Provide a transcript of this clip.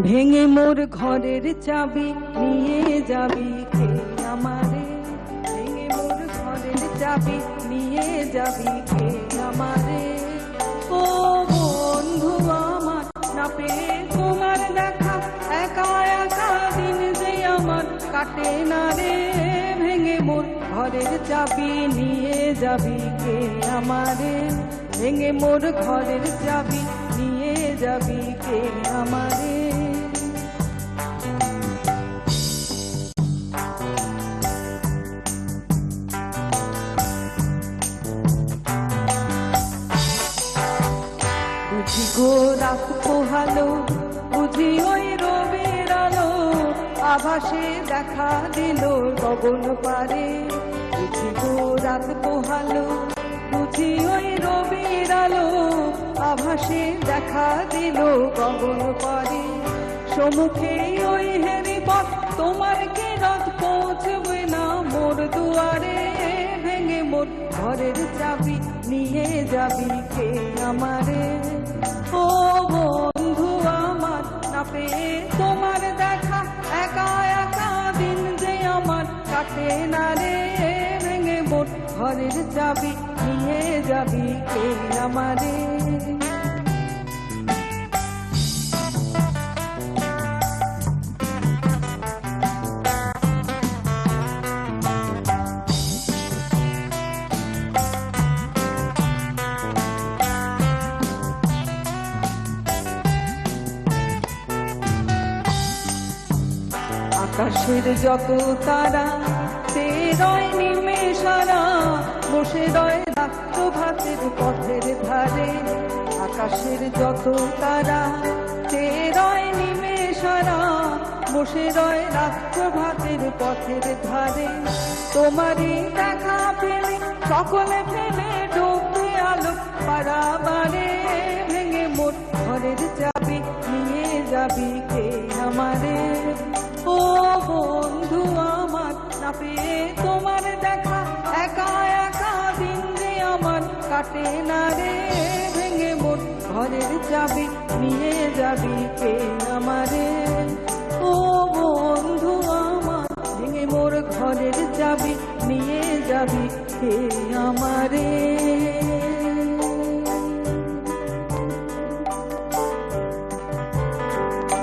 ভেঙে মোর ঘরের চাবি নিয়ে যাবি কে আমারে, ভেঙে মোর ঘরের চাবি নিয়ে যাবি কে আমারে। ও বন্ধু আমার, না পেয়ে তোমার দেখা, একা একা দিন যে আমার কাটে না রে। ভেঙে মোর ঘরের চাবি নিয়ে যাবি কে আমারে, ভেঙে মোর ঘরের চাবি নিয়ে যাবি কে আমারে। বুঝি গো রাত পোহালো, বুঝি ওই রবির আলো, আভাসে দেখা দিল গগন পারে। বুঝি গো রাত পোহালো, বুঝি ওই রবির আলো, আভাসে দেখা দিল গগন পারে। সম্মুখে ওই হেরি পথ, তোমার কি রাত পৌঁছবে না মোর দুয়ারে। ভেঙে মোর ঘরের চাবি নিয়ে যাবি কে আমারে। ও বন্ধু আমার, না পেয়ে তোমার দেখা, একা একা দিন যে আমার কাটে না রে। ভেঙে মোর ঘরের চাবি নিয়ে যাবি কে আমারে। আকাশের যত তারা সে রয় নিমেষারা, বসে রয় রাত্র ভাতের পথের ধারে। আকাশের যত তারা সে রয় নিমেষারা, বসে রয় রাত্র ভাতের পথের ধারে। তোমারই দেখা পেলে সকলে ফেলে ডুববে আলো পারাবারে। ভেঙে মোর ঘরের চাবি নিয়ে যাবি কে আমারে। ও বন্ধু আমার, না পেয়ে তোমার দেখা, একা একা দিন যে আমার কাটে না রে। ভেঙে মোর ঘরের চাবি নিয়ে যাবি কে আমারে। ও বন্ধু আমার, ভেঙে মোর ঘরের চাবি নিয়ে যাবি কে আমারে।